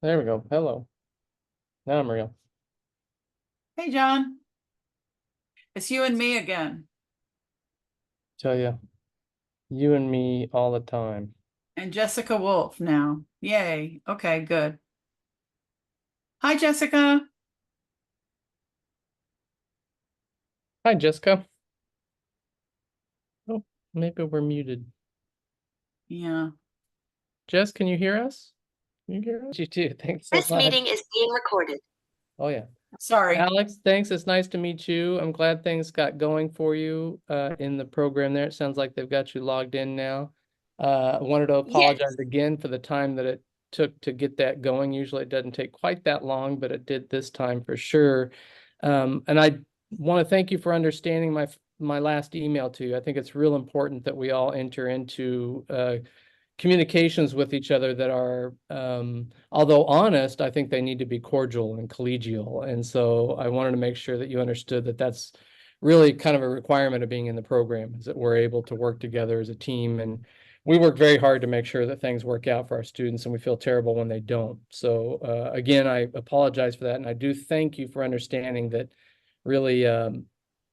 There we go. Hello. Now I'm real. Hey, John, it's you and me again. Tell you and me all the time. And Jessica Wolf now. Yay. Okay, good. Hi, Jessica. Hi, Jessica. Oh, maybe we're muted. Yeah. Jess, can you hear us? Can you hear us? You too. Thanks so This much. meeting is being recorded. Oh yeah. Sorry. Alex, thanks. It's nice to meet you. I'm glad things got going for you in the program there. It sounds like they've got you logged in now. I wanted to Yes. apologize again for the time that it took to get that going. Usually it doesn't take quite that long, but it did this time for sure. And I want to thank you for understanding my last email to you. I think it's real important that we all enter into communications with each other that are, although honest, I think they need to be cordial and collegial. And so I wanted to make sure that you understood that that's really kind of a requirement of being in the program, is that we're able to work together as a team. And we work very hard to make sure that things work out for our students, and we feel terrible when they don't. So again, I apologize for that. And I do thank you for understanding that really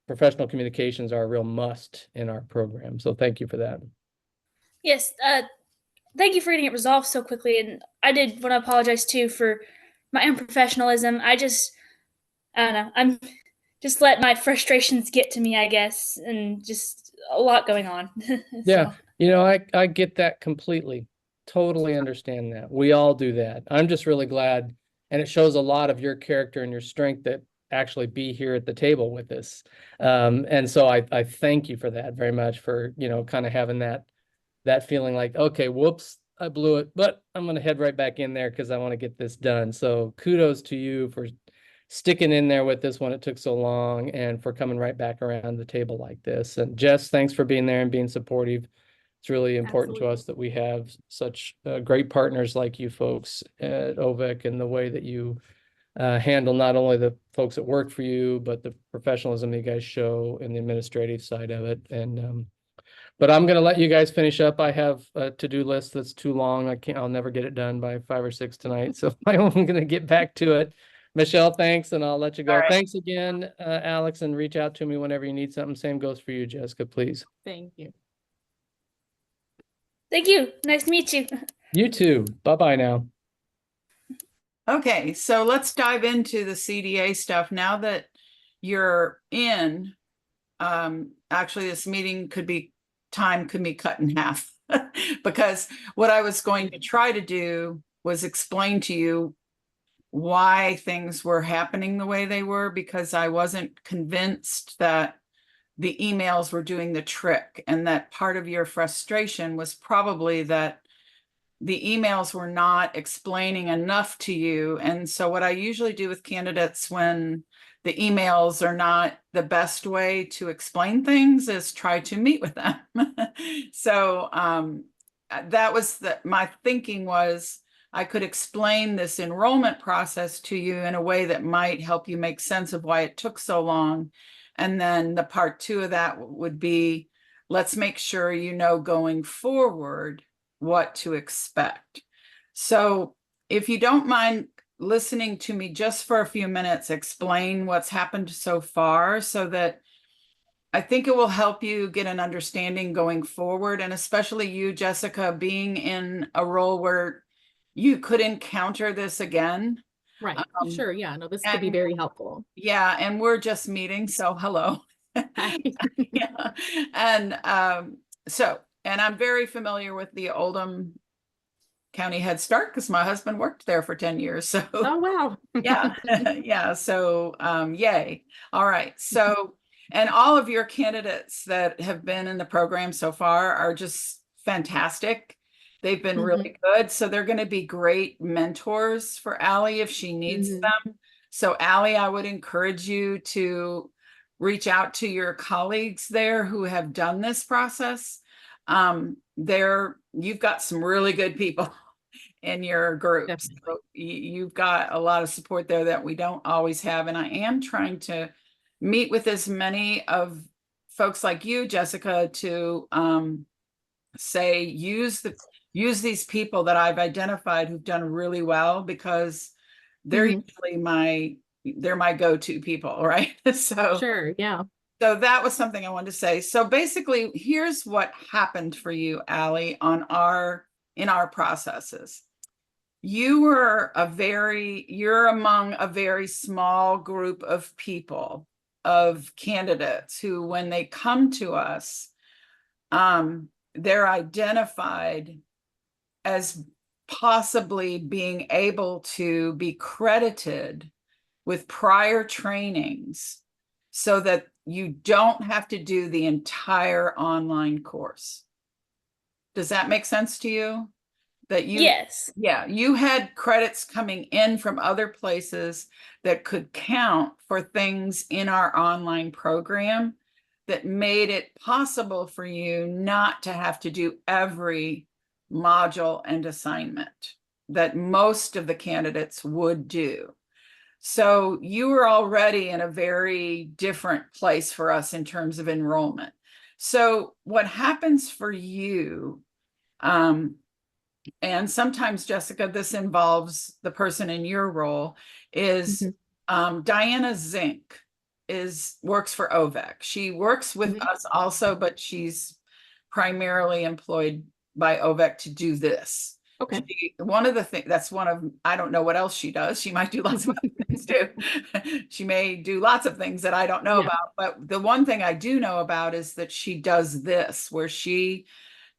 professional communications are a real must in our program. So thank you for that. Yes, thank you for getting it resolved so quickly. And I did want to apologize too for my unprofessionalism. I don't know. I'm just let my frustrations get to me, I guess, and just a lot going on. Yeah, So, I get that completely. Totally understand that. We all do that. I'm just really glad, and it shows a lot of your character and your strength that actually be here at the table with us. And so I thank you for that very much for, kind of having that feeling like, okay, whoops, I blew it, but I'm gonna head right back in there because I want to get this done. So kudos to you for sticking in there with this when it took so long and for coming right back around the table like this. And Jess, thanks for being there and being supportive. It's really important to us that we have such great partners like you folks at OVIC, and the way that you handle not only the folks that work for you, but the professionalism that you guys show in the administrative side of it. And but I'm gonna let you guys finish up. I have a to-do list that's too long. I'll never get it done by 5 or 6 tonight. So I'm gonna get back to it. Michelle, thanks, and I'll let you All go. right. Thanks again, Alex, and reach out to me whenever you need something. Same goes for you, Jessica, please. Thank you. thank you. Nice to meet you. You too. Bye-bye now. Okay, so let's dive into the CDA stuff now that you're in. Actually, this meeting could be cut in half because what I was going to try to do was explain to you why things were happening the way they were, because I wasn't convinced that the emails were doing the trick, and that part of your frustration was probably that the emails were not explaining enough to you. And so what I usually do with candidates when the emails are not the best way to explain things is try to meet with them. So that was my thinking was I could explain this enrollment process to you in a way that might help you make sense of why it took so long. And then the part two of that would be, let's make sure you know going forward what to expect. So if you don't mind listening to me just for a few minutes, explain what's happened so far, so that I think it will help you get an understanding going forward. And especially you, Jessica, being in a role where you could encounter this again. Right. Sure. Yeah. No, this could be and very helpful. Yeah, and we're just meeting, so hello. Hi. Yeah. And and I'm very familiar with the Oldham County Head Start because my husband worked there for 10 years. So Oh, wow. yeah, yeah. So yay. All right. So, and all of your candidates that have been in the program so far are just fantastic. They've been really good. So they're going to be great mentors for Allie if she needs them. So Allie, I would encourage you to reach out to your colleagues there who have done this process. You've got some really good people in your group. So you've got a lot of support there that we don't always have. And I am trying to meet with as many of folks like you, Jessica, to say use use these people that I've identified who've done really well, because they're usually they're my go-to people, right? So Sure, yeah. so that was something I wanted to say. So basically, here's what happened for you, Allie, in our processes. You're among a very small group of people, of candidates who, when they come to us, they're identified as possibly being able to be credited with prior trainings so that you don't have to do the entire online course. Does that make sense to you? That you, Yes. yeah, you had credits coming in from other places that could count for things in our online program that made it possible for you not to have to do every module and assignment that most of the candidates would do. So you were already in a very different place for us in terms of enrollment. So what happens for you, and sometimes, Jessica, this involves the person in your role, is Diana Zink works for OVEC. She works with us also, but she's primarily employed by OVEC to do this. Okay. One of the things, I don't know what else she does. She might do lots of other things too. She may do lots of things that I don't know about, but the one thing I do know about is that she does this, where she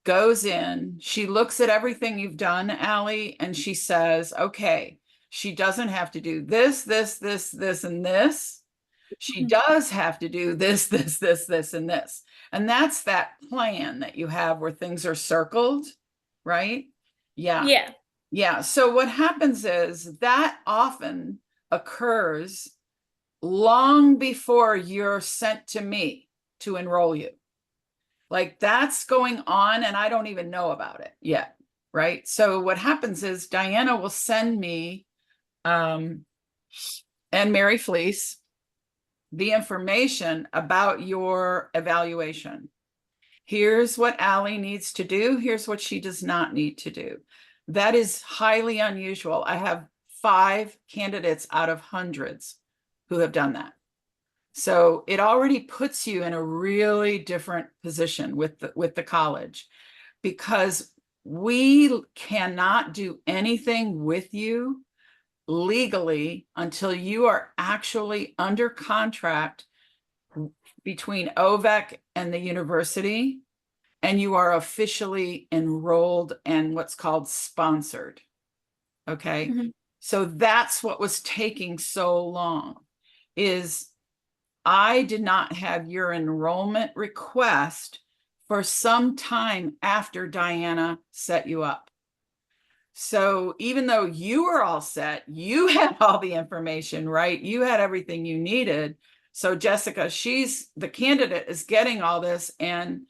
goes in, she looks at everything you've done, Allie, and she says, okay, she doesn't have to do this, this, this, this, and this. She does have to do this, this, this, this, and this. And that's that plan that you have where things are circled, right? Yeah. Yeah. Yeah. So what happens is that often occurs long before you're sent to me to enroll you. Like that's going on and I don't even know about it yet, right? So what happens is Diana will send me and Mary Fleece the information about your evaluation. Here's what Allie needs to do. Here's what she does not need to do. That is highly unusual. I have 5 candidates out of hundreds who have done that. So it already puts you in a really different position with the college, because we cannot do anything with you legally until you are actually under contract between OVEC and the university, and you are officially enrolled and what's called sponsored. Okay. So that's what was taking so long, is I did not have your enrollment request for some time after Diana set you up. So even though you were all set, you had all the information, right? You had everything you needed. So Jessica, the candidate is getting all this. And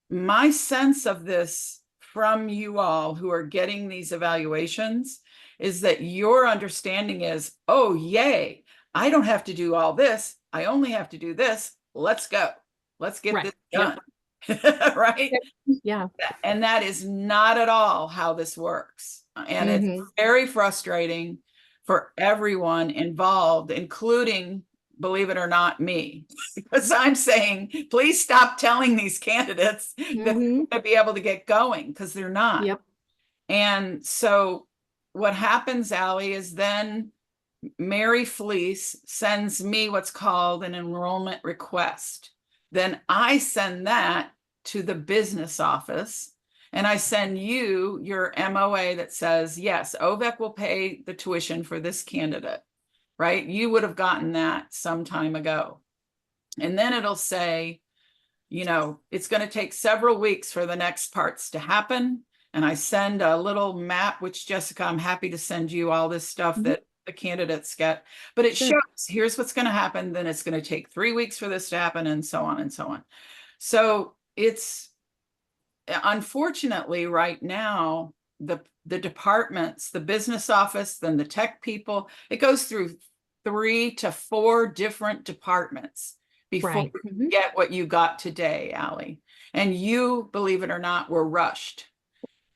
my sense of this from you all who are getting these evaluations is that your understanding is, oh, yay, I don't have to do all this. I only have to do this. Let's go. Let's get this done. Right? Yeah. And that is not at all how this works. And it's very frustrating for everyone involved, including, believe it or not, me, because I'm saying, please stop telling these candidates that they're going to be able to get going, because they're not. Yep. And so what happens, Allie, is then Mary Fleece sends me what's called an enrollment request. Then I send that to the business office, and I send you your MOA that says, yes, OVEC will pay the tuition for this candidate, right? You would have gotten that some time ago. And then it'll say, you know, it's going to take several weeks for the next parts to happen. And I send a little map, which, Jessica, I'm happy to send you all this stuff that the candidates get, but it shows here's what's going to happen. Then it's going to take 3 weeks for this to happen, and so on and so on. So it's, unfortunately, right now, the departments, the business office, then the tech people, it goes through 3 to 4 different departments before you get what you got today, Allie. And you, believe it or not, were rushed.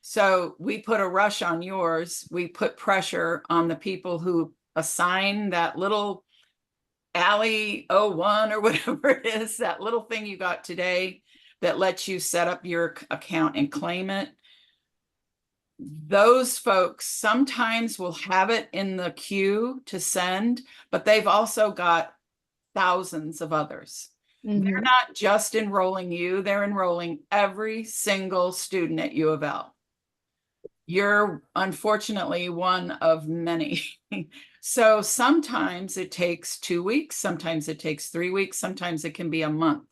So we put a rush on yours. We put pressure on the people who assign that little Alley 01 or whatever it is, that little thing you got today that lets you set up your account and claim it. Those folks sometimes will have it in the queue to send, but they've also got thousands of others. They're not just enrolling you, they're enrolling every single student at U of L. You're unfortunately one of many. So sometimes it takes 2 weeks, sometimes it takes 3 weeks, sometimes it can be a month.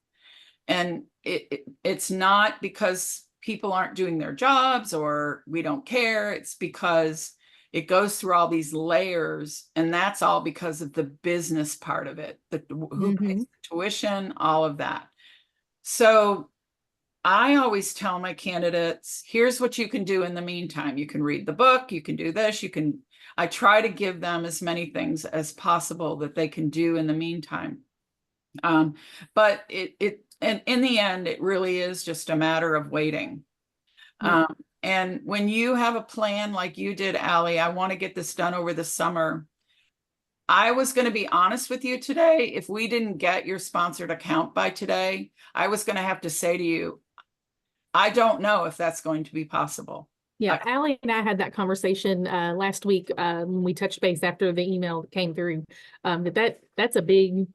And it's not because people aren't doing their jobs or we don't care. It's because it goes through all these layers, and that's all because of the business part of it, who pays the tuition, all of that. So I always tell my candidates, here's what you can do in the meantime. You can read the book, you can do this, I try to give them as many things as possible that they can do in the meantime. But and in the end, it really is just a matter of waiting. And when you have a plan like you did, Allie, I want to get this done over the summer. I was going to be honest with you today. If we didn't get your sponsored account by today, I was going to have to say to you, I don't know if that's going to be possible. Yeah, Allie and I had that conversation last week when we touched base after the email came through. That's a big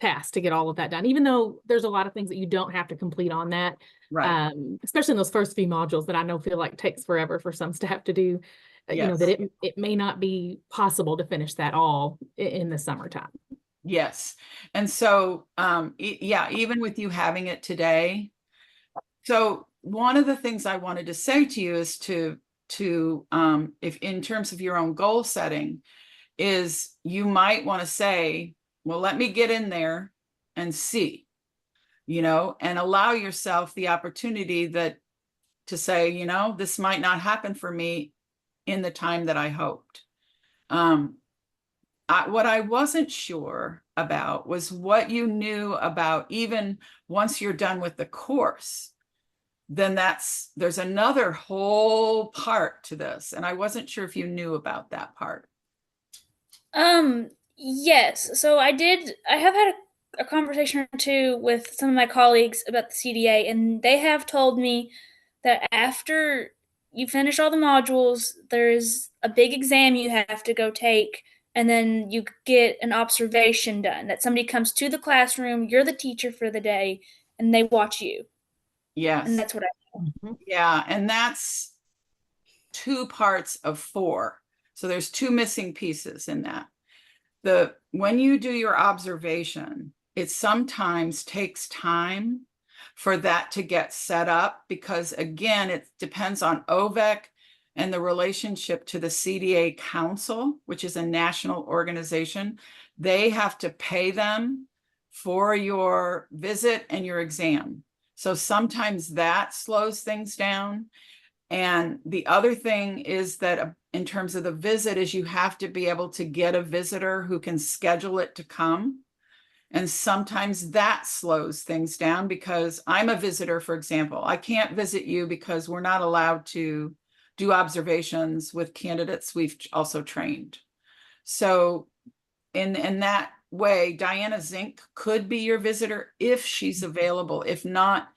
task to get all of that done, even though there's a lot of things that you don't have to complete on that. Right. Especially in those first few modules that I know feel like takes forever for some staff to do. You know, Yes. that it may not be possible to finish that all in the summertime. Yes. And so, yeah, even with you having it today. So one of the things I wanted to say to you is if in terms of your own goal setting, is you might want to say, well, let me get in there and see, and allow yourself the opportunity to say, this might not happen for me in the time that I hoped. What I wasn't sure about was what you knew about, even once you're done with the course, then there's another whole part to this. And I wasn't sure if you knew about that part. Yes. So I have had a conversation or two with some of my colleagues about the CDA, and they have told me that after you finish all the modules, there's a big exam you have to go take, and then you get an observation done, that somebody comes to the classroom, you're the teacher for the day, and they watch you. Yes. And that's what Yeah. And that's 2 parts of 4. So there's 2 missing pieces in that. When you do your observation, it sometimes takes time for that to get set up, because again, it depends on OVEC and the relationship to the CDA Council, which is a national organization. They have to pay them for your visit and your exam. So sometimes that slows things down. And the other thing is that in terms of the visit is you have to be able to get a visitor who can schedule it to come. And sometimes that slows things down, because I'm a visitor, for example. I can't visit you because we're not allowed to do observations with candidates we've also trained. So in that way, Diana Zink could be your visitor if she's available. If not,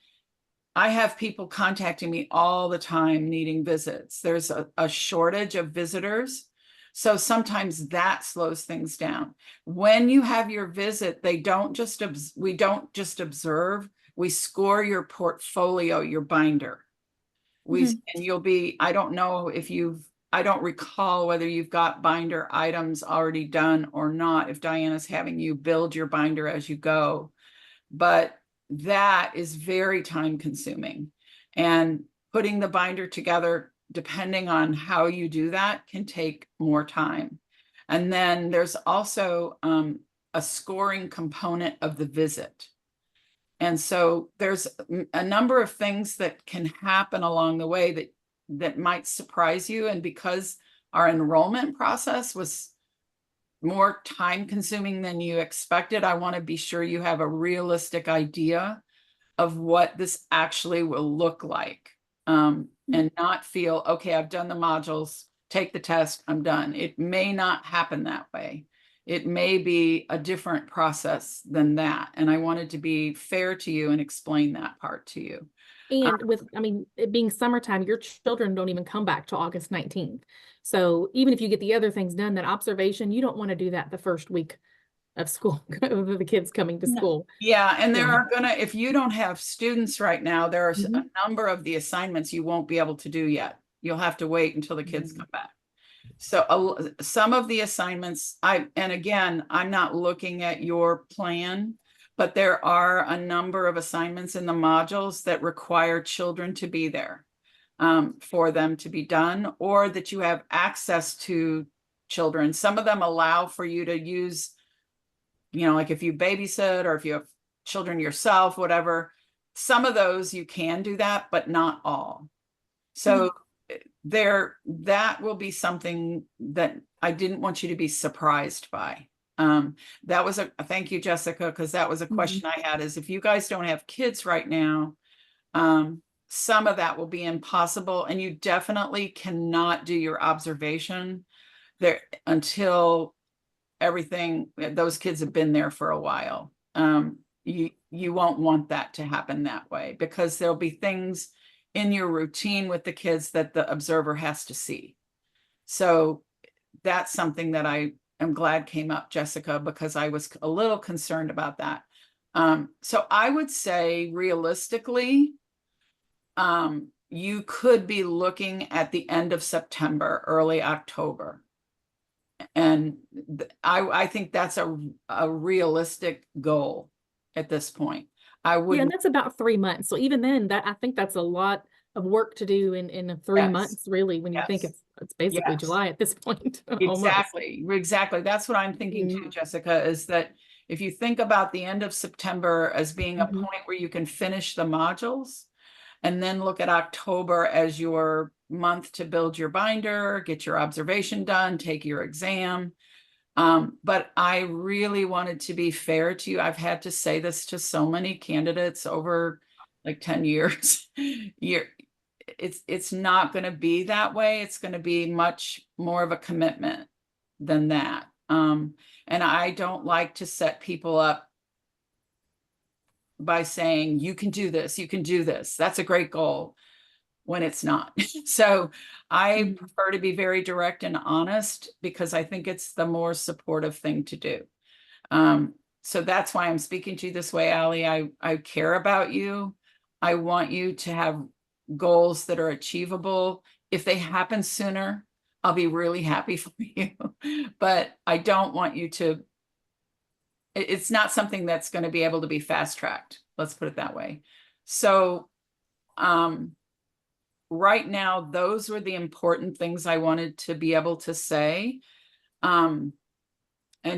I have people contacting me all the time needing visits. There's a shortage of visitors. So sometimes that slows things down. When you have your visit, we don't just observe, we score your portfolio, your binder. And you'll be, I don't know if I don't recall whether you've got binder items already done or not, if Diana's having you build your binder as you go. But that is very time consuming, and putting the binder together, depending on how you do that, can take more time. And then there's also a scoring component of the visit. And so there's a number of things that can happen along the way that might surprise you. And because our enrollment process was more time consuming than you expected, I want to be sure you have a realistic idea of what this actually will look like. and not feel, okay, I've done the modules, take the test, I'm done. It may not happen that way. It may be a different process than that. And I wanted to be fair to you and explain that part to you. And with, I mean, it being summertime, your children don't even come back till August 19th. So even if you get the other things done, that observation, you don't want to do that the first week of school, of the kids coming to No. school. Yeah, and there Yeah. are gonna, if you don't have students right now, there are a Mhm. number of the assignments you won't be able to do yet. You'll have to wait until the kids Mhm. come back. So some of the assignments, and again, I'm not looking at your plan, but there are a number of assignments in the modules that require children to be there for them to be done, or that you have access to children. Some of them allow for you to use, like if you babysit or if you have children yourself, whatever, some of those you can do that, but not all. So that will be something that I didn't want you to be surprised by. That was thank you, Jessica, because that was a question I had, is if you guys don't have kids right now, some of that will be impossible, and you definitely cannot do your observation there until those kids have been there for a while. You won't want that to happen that way, because there'll be things in your routine with the kids that the observer has to see. So that's something that I am glad came up, Jessica, because I was a little concerned about that. So I would say realistically, you could be looking at the end of September, early October. And I think that's a realistic goal at this point. I Yeah, would, and that's about 3 months. So even then, that I think that's a lot of work to do in 3 months, really, when you think yes, it's basically yes. July at this point. Almost. Exactly. That's what I'm thinking too, Jessica, is that if you think about the end of September as being a point where you can finish the modules, and then look at October as your month to build your binder, get your observation done, take your exam. But I really wanted to be fair to you. I've had to say this to so many candidates over like 10 years. It's not going to be that way. It's going to be much more of a commitment than that. And I don't like to set people up by saying, you can do this, you can do this. That's a great goal, when it's not. So I prefer to be very direct and honest, because I think it's the more supportive thing to do. So that's why I'm speaking to you this way, Allie. I care about you. I want you to have goals that are achievable. If they happen sooner, I'll be really happy for you. But I don't want you to, it's not something that's going to be able to be fast tracked. Let's put it that way. So, right now, those were the important things I wanted to be able to say. And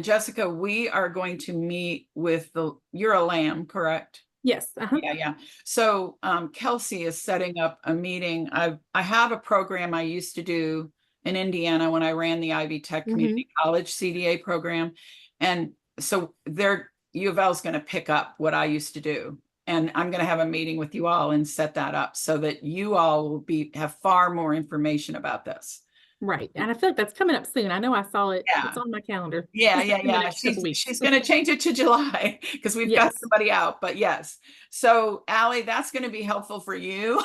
Jessica, we are going to meet with you're a lamb, correct? Yes. Yeah. So Kelsey is setting up a meeting. I have a program I used to do in Indiana when I ran the Ivy Tech Community College CDA program. And so U of L is going to pick up what I used to do. And I'm going to have a meeting with you all and set that up so that you all will have far more information about this. Right. And I feel like that's coming up soon. I know I saw it. Yeah. It's on my calendar. Yeah. In the next couple weeks. She's going to change it to July because we've got somebody out, but yes. So Allie, that's going to be helpful for you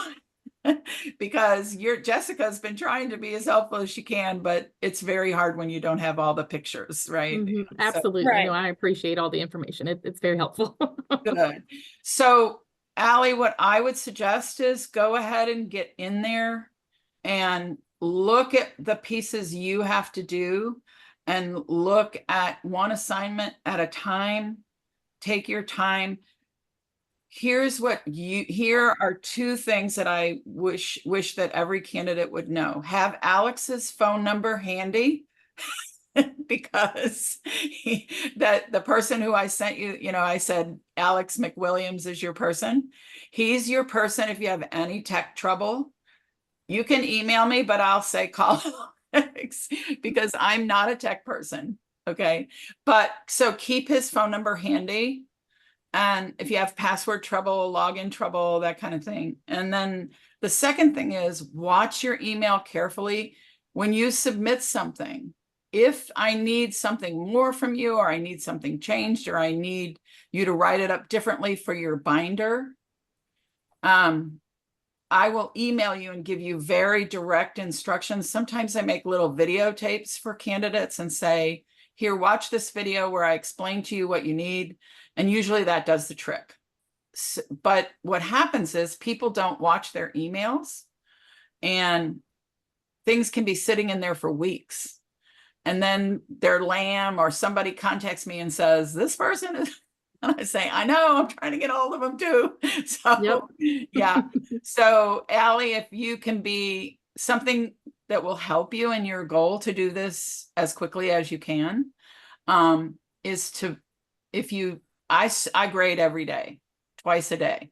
because Jessica's been trying to be as helpful as she can, but it's very hard when you don't have all the pictures, right? Absolutely. Right. No, I appreciate all the information. It's very helpful. Good. So Allie, what I would suggest is go ahead and get in there and look at the pieces you have to do and look at one assignment at a time. Take your time. Here are two things that I wish that every candidate would know. Have Alex's phone number handy because the person who I sent you, I said, Alex McWilliams is your person. He's your person. If you have any tech trouble, you can email me, but I'll say call Alex because I'm not a tech person. Okay. But so keep his phone number handy. And if you have password trouble, login trouble, that kind of thing. And then The second thing is watch your email carefully when you submit something. If I need something more from you, or I need something changed, or I need you to write it up differently for your binder, I will email you and give you very direct instructions. Sometimes I make little videotapes for candidates and say, here, watch this video where I explain to you what you need. And usually that does the trick. But what happens is people don't watch their emails, and things can be sitting in there for weeks. And then their lamb or somebody contacts me and says, this person is, and I say, I know, I'm trying to get hold of them too. So, yeah. So, Allie, if you can be something that will help you in your goal to do this as quickly as you can, is to, if you, I grade every day, twice a day.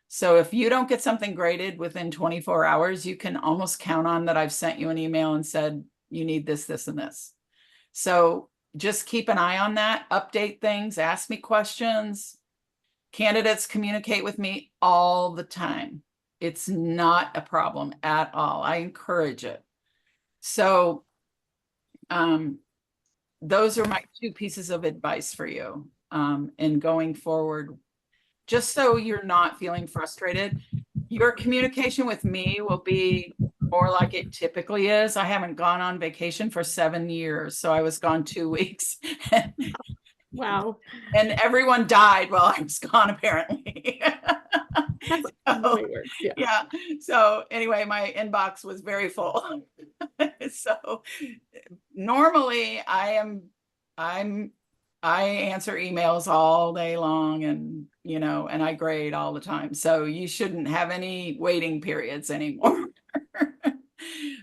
So if you don't get something graded within 24 hours, you can almost count on that I've sent you an email and said, you need this, this, and this. So just keep an eye on that, update things, ask me questions. Candidates communicate with me all the time. It's not a problem at all. I encourage it. So those are my two pieces of advice for you in going forward. Just so you're not feeling frustrated, your communication with me will be more like it typically is. I haven't gone on vacation for 7 years, so I was gone 2 weeks. Wow. And everyone died while I was gone, apparently. That's the way it works. Yeah. Yeah. So anyway, my inbox was very full. So normally I answer emails all day long, and and I grade all the time. So you shouldn't have any waiting periods anymore.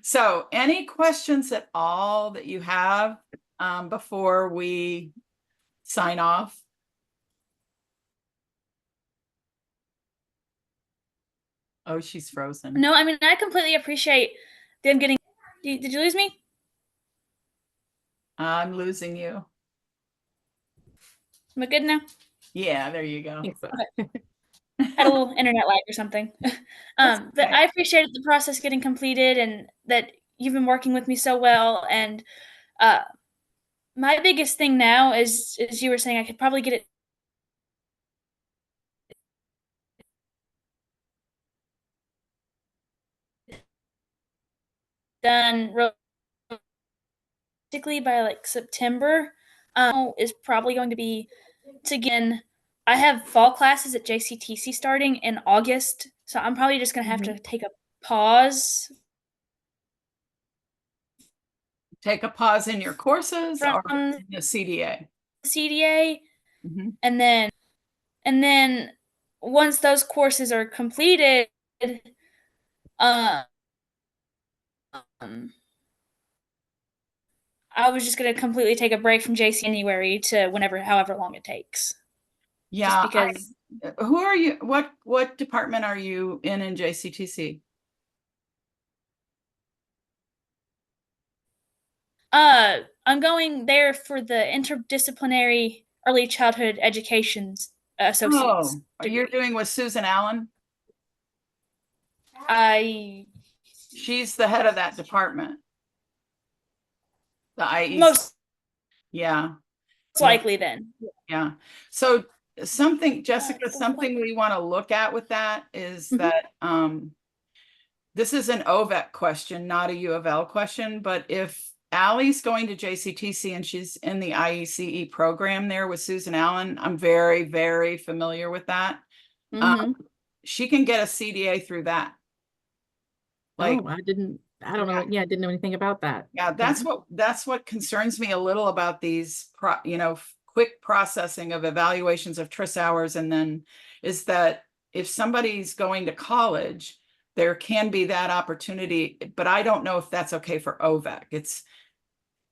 So any questions at all that you have before we sign off? Oh, she's frozen. No, I mean, I completely appreciate them getting. Did you lose me? I'm losing you. Am I good now? Yeah, there you I go. think so. Had a little internet lag or something. But okay. I appreciate the process getting completed, and that you've been working with me so well. And my biggest thing now is, as you were saying, I could probably get it done realistically by like September. Is probably going to be to again. I have fall classes at JCTC starting in August, so I'm probably just gonna have to take a pause Take a pause in your courses or from the CDA. CDA, Mhm. and then once those courses are completed, um, I was just gonna completely take a break from January to whenever, however long it takes. Yeah. Just because who are you? What department are you in JCTC? I'm going there for the interdisciplinary early childhood education associates. Oh, you're doing with Susan Allen? She's the head of that department. The IEC. Most Yeah. likely then. Yeah. So Jessica, something we want to look at with that is that this is an OVEC question, not a U of L question, but if Allie's going to JCTC and she's in the IECE program there with Susan Allen, I'm very, very familiar with that. She can get a CDA through that. Like, I don't know. Yeah, I didn't know anything about that. Yeah, that's what concerns me a little about these quick processing of evaluations of TRIS hours, and then is that if somebody's going to college, there can be that opportunity, but I don't know if that's okay for OVEC.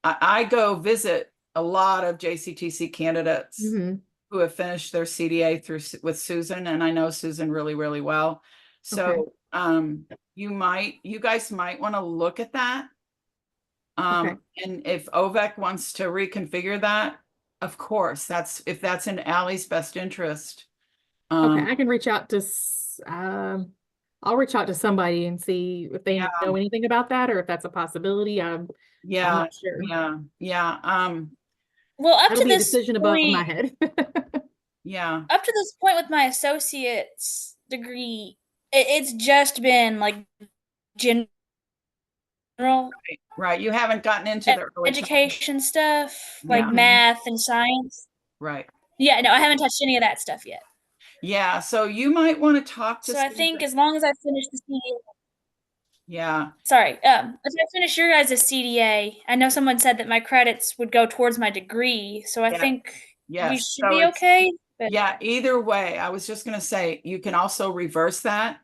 I go visit a lot of JCTC candidates who have finished their CDA with Susan, and I know Susan really, really well. So you guys might want to look at that. And if OVEC wants to reconfigure that, of course, if that's in Allie's best interest. I can reach out to I'll reach out to somebody and see if they Yeah. know anything about that or if that's a possibility. I'm Yeah, not sure. yeah. Well, That'll be a decision above my head. Yeah, up to this point with my associate's degree, it's just been like general right. You haven't gotten into the early education stuff, like Yeah. math and science. Right. Yeah, no, I haven't touched any of that stuff yet. Yeah. So you might want to talk to So I think as long as I finish the CDA, Yeah. sorry, if I finish your guys' CDA, I know someone said that my credits would go towards my degree, so I Yeah. think we Yes. should So be it's okay. But yeah, either way, I was just going to say you can also reverse that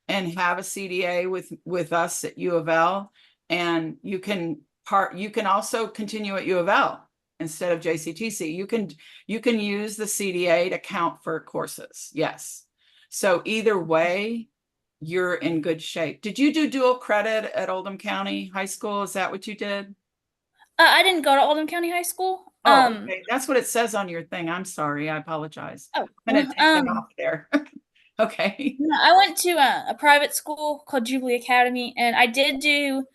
and have a CDA with us at U of L, and you can also continue at U of L instead of JCTC. You can use the CDA to count for courses. Yes. So either way, you're in good shape. Did you do dual credit at Oldham County High School? Is that what you did? I didn't go to Oldham County High School. Oh, okay. That's what it says on your thing. I'm sorry. I apologize. Oh, I'm gonna take it off there. Okay. no, I went to a private school called Jubilee Academy, and I did do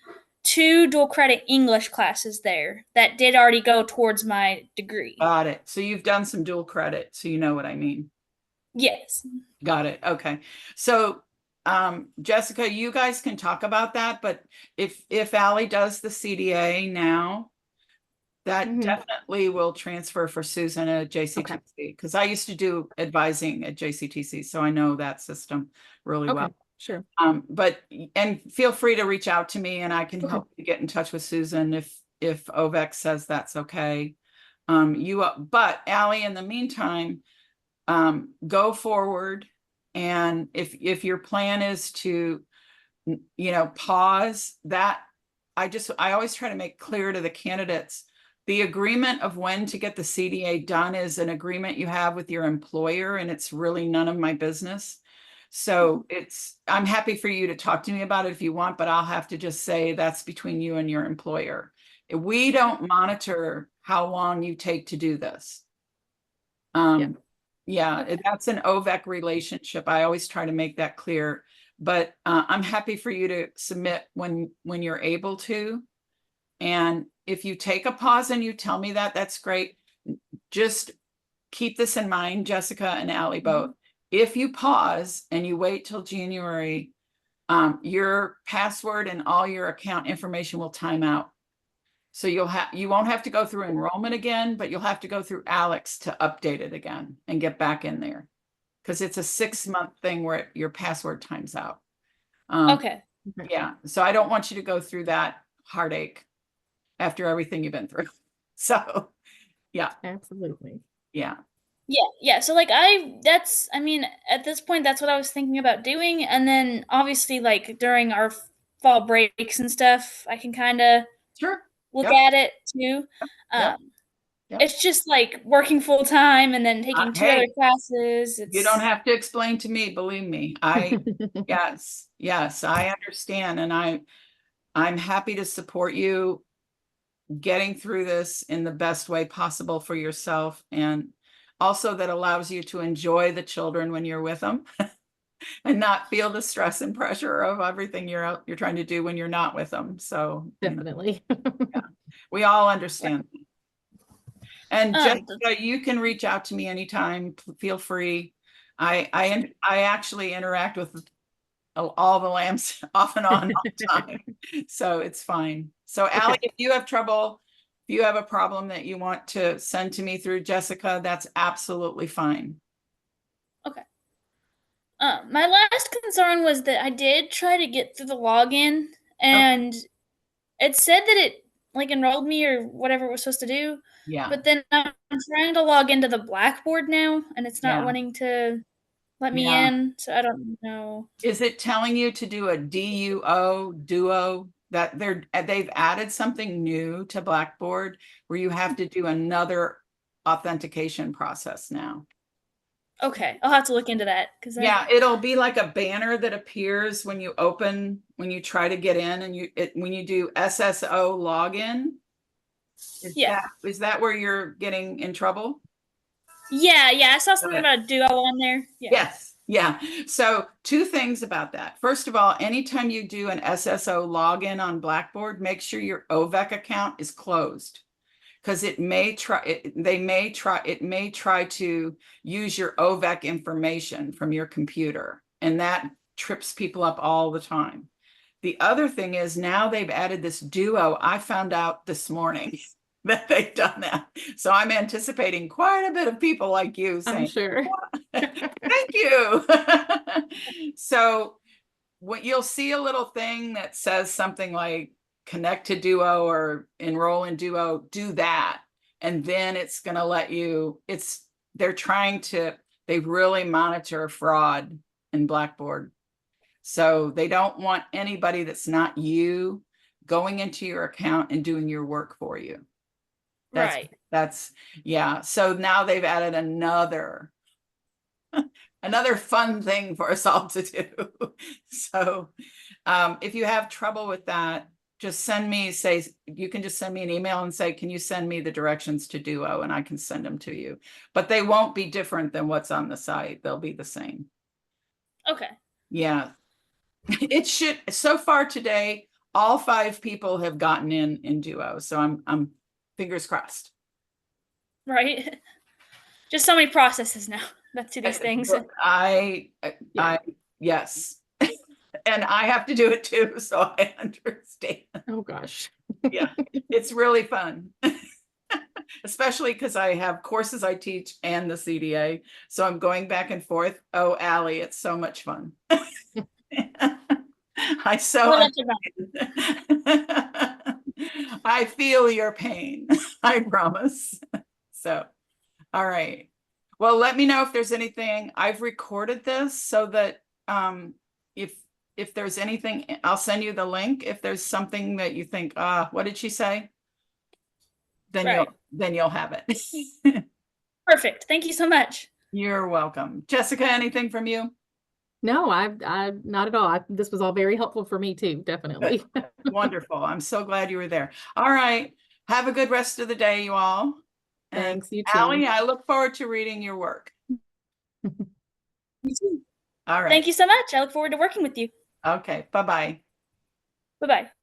2 dual credit English classes there that did already go towards my degree. Got it. So you've done some dual credit, so you know what I mean. Yes. Got it. Okay. So Jessica, you guys can talk about that, but if Allie does the CDA now, that Mhm. definitely will transfer for Susan at JCTC, because I used to do advising at JCTC, so I know that system really Okay, well. sure. And feel free to reach out to me and I can Okay. help you get in touch with Susan if OVEX says that's okay. But Allie, in the meantime, go forward. And if your plan is to, pause that, I always try to make clear to the candidates, the agreement of when to get the CDA done is an agreement you have with your employer, and it's really none of my business. So I'm happy for you to talk to me about it if you want, but I'll have to just say that's between you and your employer. We don't monitor how long you take to do this. Yeah, that's an OVEC relationship. I always try to make that clear, but I'm happy for you to submit when you're able to. And if you take a pause and you tell me that, that's great. Just keep this in mind, Jessica and Allie both. If you pause and you wait till January, your password and all your account information will time out. So you won't have to go through enrollment again, but you'll have to go through Alex to update it again and get back in there. Because it's a 6-month thing where your password times out. Okay. Yeah. So I don't want you to go through that heartache after everything you've been through. So yeah. Absolutely. Yeah. Yeah. So like I mean, at this point, that's what I was thinking about doing. And then obviously like during our fall breaks and stuff, I can kind of Sure. look Yep. at it too. Yep. It's just like working full time and then taking 2 Hey, other classes. you don't have to explain to me, believe me. Yes, I understand. And I'm happy to support you getting through this in the best way possible for yourself. And also that allows you to enjoy the children when you're with them and not feel the stress and pressure of everything you're trying to do when you're not with them. So Definitely. we all understand. And Um, Jessica, you can reach out to me anytime. Feel free. I actually interact with all the lambs off and on all the time, so it's fine. So Allie, if you have trouble, if you have a problem that you want to send to me through Jessica, that's absolutely fine. Okay. My last concern was that I did try to get through the login, and it said that it like enrolled me or whatever it was supposed to do. Yeah. But then I'm trying to log into the Blackboard now, and it's not Yeah. wanting to let me Yeah. in. So I don't know. Is it telling you to do a duo that they've added something new to Blackboard where you have to do another authentication process now? Okay, I'll have to look into that because Yeah, it'll be like a banner that appears when you try to get in, and when you do SSO login. Is that where you're getting in trouble? Yeah, I saw something about a duo on there. Yeah. Yeah. So 2 things about that. First of all, anytime you do an SSO login on Blackboard, make sure your OVEC account is closed. Because it may try to use your OVEC information from your computer, and that trips people up all the time. The other thing is now they've added this Duo. I found out this morning that they've done that. So I'm anticipating quite a bit of people like you I'm saying, sure. thank you. So what you'll see a little thing that says something like connect to Duo or enroll in Duo, do that. And then it's going to let you, they really monitor fraud in Blackboard. So they don't want anybody that's not you going into your account and doing your work for you. Yeah. So now they've added another fun thing for us all to do. So if you have trouble with that, you can just send me an email and say, can you send me the directions to Duo, and I can send them to you. But they won't be different than what's on the site. They'll be the same. Okay. Yeah. It should, so far today, all 5 people have gotten in Duo. So I'm fingers crossed. Right. Just so many processes now. That's these things. Yes. And I have to do it too, so I understand. Oh gosh. Yeah, it's really fun. Especially because I have courses I teach and the CDA. So I'm going back and forth. Oh, Allie, it's so much fun. I feel your pain. I promise. So, all right. Well, let me know if there's anything. I've recorded this so that if there's anything, I'll send you the link. If there's something that you think, what did she say? Then you'll have it. Perfect. Thank you so much. You're welcome. Jessica, anything from you? No, I not at all. This was all very helpful for me too, definitely. Wonderful. I'm so glad you were there. All right. Have a good rest of the day, you all. Thanks, you too. Allie, I look forward to reading your work. All right. Thank you so much. I look forward to working with you. Okay. Bye-bye. Bye-bye.